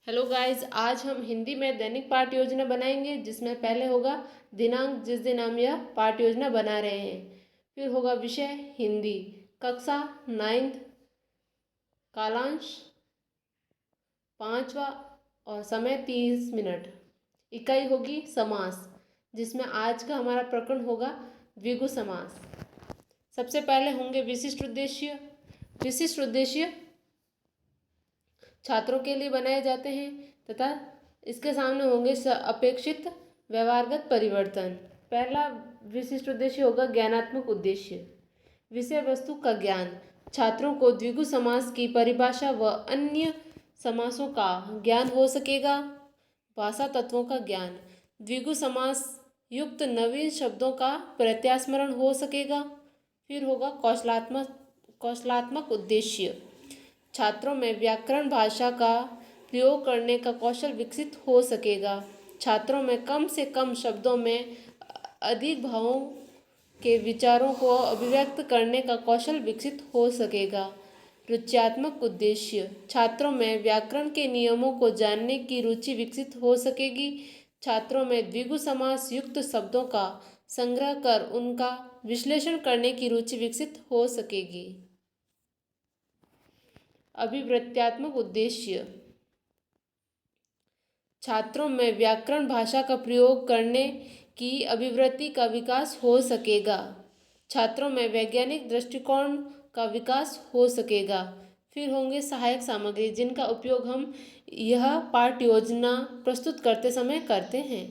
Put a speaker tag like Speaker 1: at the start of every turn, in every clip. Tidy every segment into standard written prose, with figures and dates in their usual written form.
Speaker 1: Hello guys, आज हम हिंदी में दैनिक पाठ योजना बनाएंगे जिसमें पहले होगा दिनांक जिस दिन हम यह पाठ योजना बना रहे हैं। फिर होगा विषय हिंदी, कक्षा 9th, कालांश 5वां और समय 30 मिनट। इकाई होगी समास, जिसमें आज का हमारा प्रकरण होगा द्विगु समास। सबसे पहले होंगे विशिष्ट उद्देश्य। विशिष्ट उद्देश्य छात्रों के लिए बनाए जाते हैं तथा इसके सामने होंगे अपेक्षित व्यवहारगत परिवर्तन। पहला विशिष्ट उद्देश्य होगा ज्ञानात्मक उद्देश्य। विषय वस्तु का ज्ञान। छात्रों को द्विगु समास की परिभाषा व अन्य समासों का ज्ञान हो सकेगा। भाषा तत्वों का ज्ञान। द्विगु समास युक्त नवीन शब्दों का प्रत्यास्मरण हो सकेगा। फिर होगा कौशलात्मक उद्देश्य। छात्रों में व्याकरण भाषा का प्रयोग करने का कौशल विकसित हो सकेगा। छात्रों में कम से कम शब्दों में अधिक भावों के विचारों को अभिव्यक्त करने का कौशल विकसित हो सकेगा। रुच्यात्मक उद्देश्य। छात्रों में व्याकरण के नियमों को जानने की रुचि विकसित हो सकेगी। छात्रों में द्विगु समास युक्त शब्दों का संग्रह कर उनका विश्लेषण करने की रुचि विकसित हो सकेगी। अभिवृत्त्यात्मक उद्देश्य। छात्रों में व्याकरण भाषा का प्रयोग करने की अभिवृत्ति का विकास हो सकेगा। छात्रों में वैज्ञानिक दृष्टिकोण का विकास हो सकेगा। फिर होंगे सहायक सामग्री, जिनका उपयोग हम यह पाठ योजना प्रस्तुत करते समय करते हैं।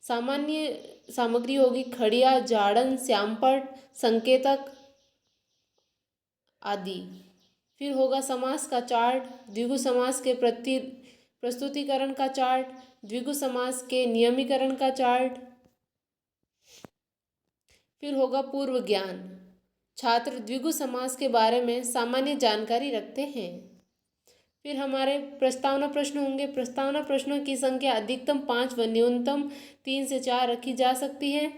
Speaker 1: सामान्य सामग्री होगी खड़िया, जाड़न, श्यामपट्ट, संकेतक आदि। फिर होगा समास का चार्ट, द्विगु समास के प्रस्तुतिकरण का चार्ट, द्विगु समास के नियमीकरण का चार्ट। फिर होगा पूर्व ज्ञान। छात्र द्विगु समास के बारे में सामान्य जानकारी रखते हैं। फिर हमारे प्रस्तावना प्रश्न होंगे। प्रस्तावना प्रश्नों की संख्या अधिकतम 5 व न्यूनतम 3 से 4 रखी जा सकती है।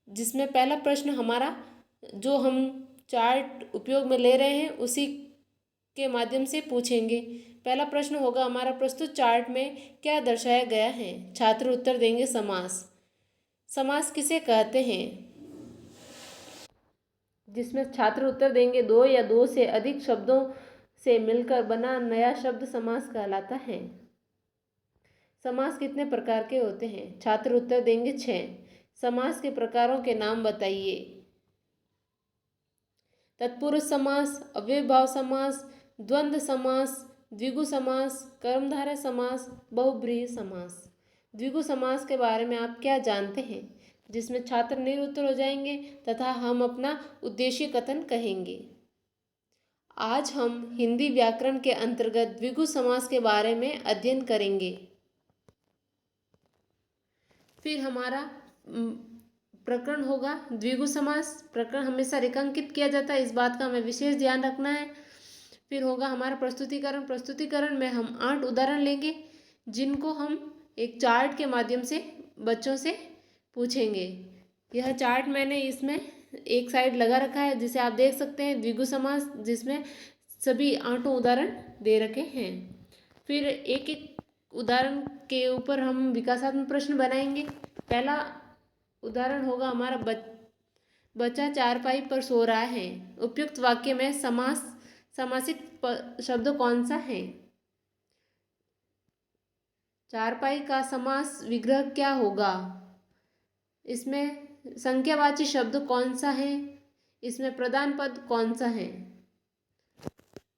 Speaker 1: जिसमें पहला प्रश्न हमारा जो हम चार्ट उपयोग में ले रहे हैं उसी के माध्यम से पूछेंगे। पहला प्रश्न होगा हमारा, प्रस्तुत चार्ट में क्या दर्शाया गया है? छात्र उत्तर देंगे समास। समास किसे कहते हैं? जिसमें छात्र उत्तर देंगे दो या दो से अधिक शब्दों से मिलकर बना नया शब्द समास कहलाता है। समास कितने प्रकार के होते हैं? छात्र उत्तर देंगे 6। समास के प्रकारों के नाम बताइए। तत्पुरुष समास, अव्ययभाव समास, द्वंद्व समास, द्विगु समास, कर्मधारय समास, बहुब्रीहि समास। द्विगु समास के बारे में आप क्या जानते हैं? जिसमें छात्र निरुत्तर हो जाएंगे तथा हम अपना उद्देश्य कथन कहेंगे। आज हम हिंदी व्याकरण के अंतर्गत द्विगु समास के बारे में अध्ययन करेंगे। फिर हमारा प्रकरण होगा द्विगु समास। प्रकरण हमेशा रेखांकित किया जाता है, इस बात का हमें विशेष ध्यान रखना है। फिर होगा हमारा प्रस्तुतिकरण। प्रस्तुतिकरण में हम 8 उदाहरण लेंगे जिनको हम एक चार्ट के माध्यम से बच्चों से पूछेंगे। यह चार्ट मैंने इसमें एक साइड लगा रखा है जिसे आप देख सकते हैं, द्विगु समास, जिसमें सभी 8 उदाहरण दे रखे हैं। फिर एक एक उदाहरण के ऊपर हम विकासात्मक प्रश्न बनाएंगे। पहला उदाहरण होगा हमारा, बच्चा चारपाई पर सो रहा है। उपयुक्त वाक्य में समासिक शब्द कौन सा है? चारपाई का समास विग्रह क्या होगा? इसमें संख्यावाची शब्द कौन सा है? इसमें प्रधान पद कौन सा है?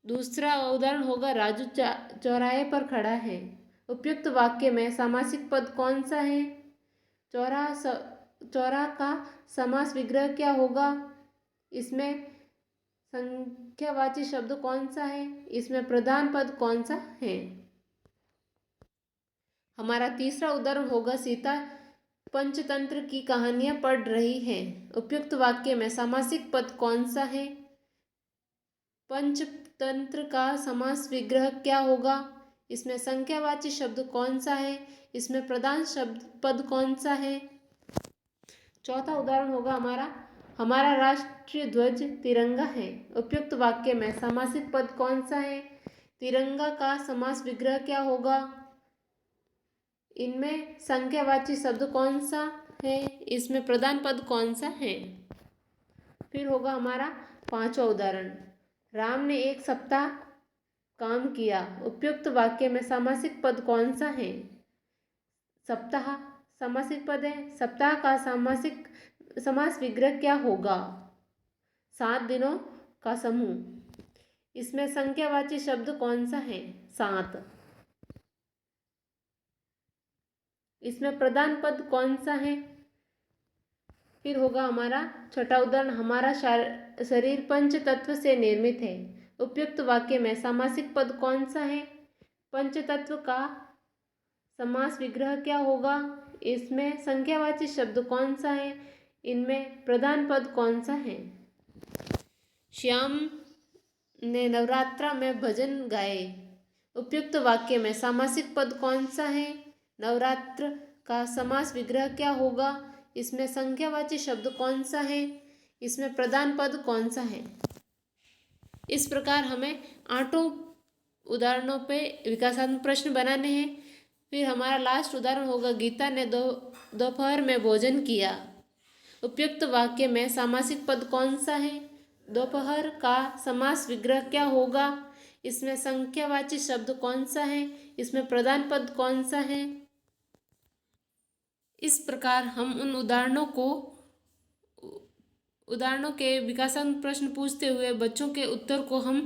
Speaker 1: दूसरा उदाहरण होगा, राजू चौराहे पर खड़ा है। उपयुक्त वाक्य में समासिक पद कौन सा है? चौराहा का समास विग्रह क्या होगा? इसमें संख्यावाची शब्द कौन सा है? इसमें प्रधान पद कौन सा है? हमारा तीसरा उदाहरण होगा, सीता पंचतंत्र की कहानियां पढ़ रही है। उपयुक्त वाक्य में समासिक पद कौन सा है? पंचतंत्र का समास विग्रह क्या होगा? इसमें संख्यावाची शब्द कौन सा है? इसमें प्रधान शब्द पद कौन सा है? चौथा उदाहरण होगा हमारा राष्ट्रीय ध्वज तिरंगा है। उपयुक्त वाक्य में समासिक पद कौन सा है? तिरंगा का समास विग्रह क्या होगा? इनमें संख्यावाची शब्द कौन सा है? इसमें प्रधान पद कौन सा है? फिर होगा हमारा पांचवा उदाहरण, राम ने एक सप्ताह काम किया। उपयुक्त वाक्य में समासिक पद कौन सा है? सप्ताह समासिक पद है। सप्ताह का समासिक समास विग्रह क्या होगा? 7 दिनों का समूह। इसमें संख्यावाची शब्द कौन सा है? 7। इसमें प्रधान पद कौन सा है? फिर होगा हमारा छठा उदाहरण, हमारा शरीर पंच तत्व से निर्मित है। उपयुक्त वाक्य में समासिक पद कौन सा है? पंच तत्व का समास विग्रह क्या होगा? इसमें संख्यावाची शब्द कौन सा है? इनमें प्रधान पद कौन सा है? श्याम ने नवरात्रा में भजन गाए। उपयुक्त वाक्य में समासिक पद कौन सा है? नवरात्र का समास विग्रह क्या होगा? इसमें संख्यावाची शब्द कौन सा है? इसमें प्रधान पद कौन सा है? इस प्रकार हमें 8 उदाहरणों पे विकासात्मक प्रश्न बनाने हैं। फिर हमारा लास्ट उदाहरण होगा, गीता ने दोपहर में भोजन किया। उपयुक्त वाक्य में समासिक पद कौन सा है? दोपहर का समास विग्रह क्या होगा? इसमें संख्यावाची शब्द कौन सा है? इसमें प्रधान पद कौन सा है? इस प्रकार हम उन उदाहरणों के विकासात्मक प्रश्न पूछते हुए बच्चों के उत्तर को हम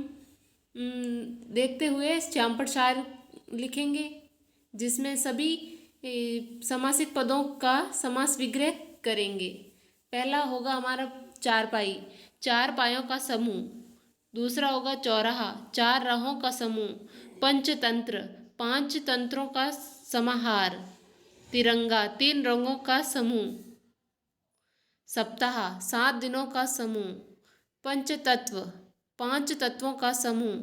Speaker 1: देखते हुए श्यामपट्ट सार लिखेंगे, जिसमें सभी समासिक पदों का समास विग्रह करेंगे। पहला होगा हमारा चारपाई, 4 पायों का समूह। दूसरा होगा चौराहा, 4 राहों का समूह। पंचतंत्र, 5 तंत्रों का समाहार। तिरंगा, 3 रंगों का समूह। सप्ताह, 7 दिनों का समूह। पंचतत्व, 5 तत्वों का समूह।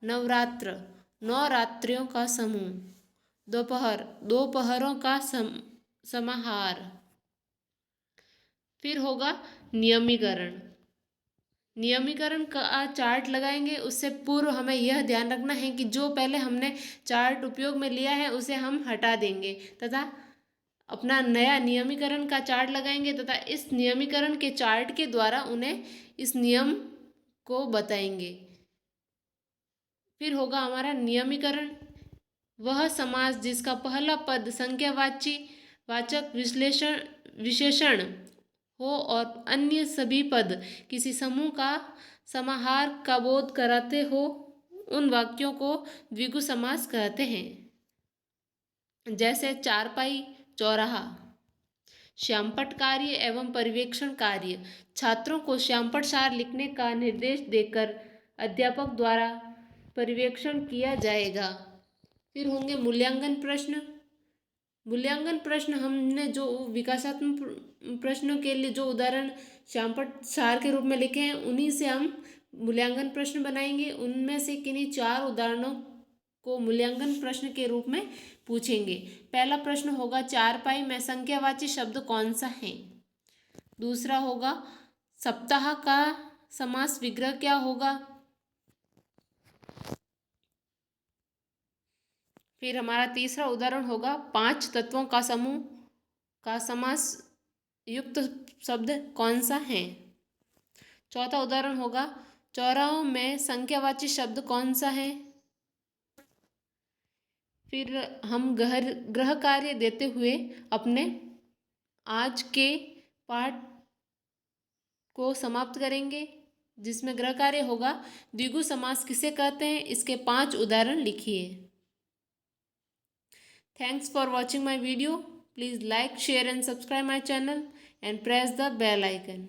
Speaker 1: नवरात्र, 9 रात्रियों का समूह। दोपहर, 2 पहरों का समाहार। फिर होगा नियमीकरण। नियमीकरण का चार्ट लगाएंगे। उससे पूर्व हमें यह ध्यान रखना है कि जो पहले हमने चार्ट उपयोग में लिया है उसे हम हटा देंगे तथा अपना नया नियमीकरण का चार्ट लगाएंगे तथा इस नियमीकरण के चार्ट के द्वारा उन्हें इस नियम को बताएंगे। फिर होगा हमारा नियमीकरण, वह समास जिसका पहला पद संख्यावाची वाचक विशेषण हो और अन्य सभी पद किसी समूह का समाहार का बोध कराते हो, उन वाक्यों को द्विगु समास कहते हैं। जैसे चारपाई, चौराहा। श्यामपट्ट कार्य एवं पर्यवेक्षण कार्य, छात्रों को श्यामपट्ट सार लिखने का निर्देश देकर अध्यापक द्वारा पर्यवेक्षण किया जाएगा। फिर होंगे मूल्यांकन प्रश्न। मूल्यांकन प्रश्न हमने जो विकासात्मक प्रश्नों के लिए जो उदाहरण श्यामपट्ट सार के रूप में लिखे हैं उन्हीं से हम मूल्यांकन प्रश्न बनाएंगे। उनमें से किन्हीं 4 उदाहरणों को मूल्यांकन प्रश्न के रूप में पूछेंगे। पहला प्रश्न होगा, चारपाई में संख्यावाची शब्द कौन सा है? दूसरा होगा, सप्ताह का समास विग्रह क्या होगा? फिर हमारा तीसरा उदाहरण होगा, 5 तत्वों का समूह का समास युक्त शब्द कौन सा है? चौथा उदाहरण होगा, चौराहों में संख्यावाची शब्द कौन सा है? फिर हम गृह कार्य देते हुए अपने आज के पाठ को समाप्त करेंगे, जिसमें गृह कार्य होगा, द्विगु समास किसे कहते हैं? इसके 5 उदाहरण लिखिए। Thanks for watching my video. Please like, share and subscribe my channel and press the bell icon.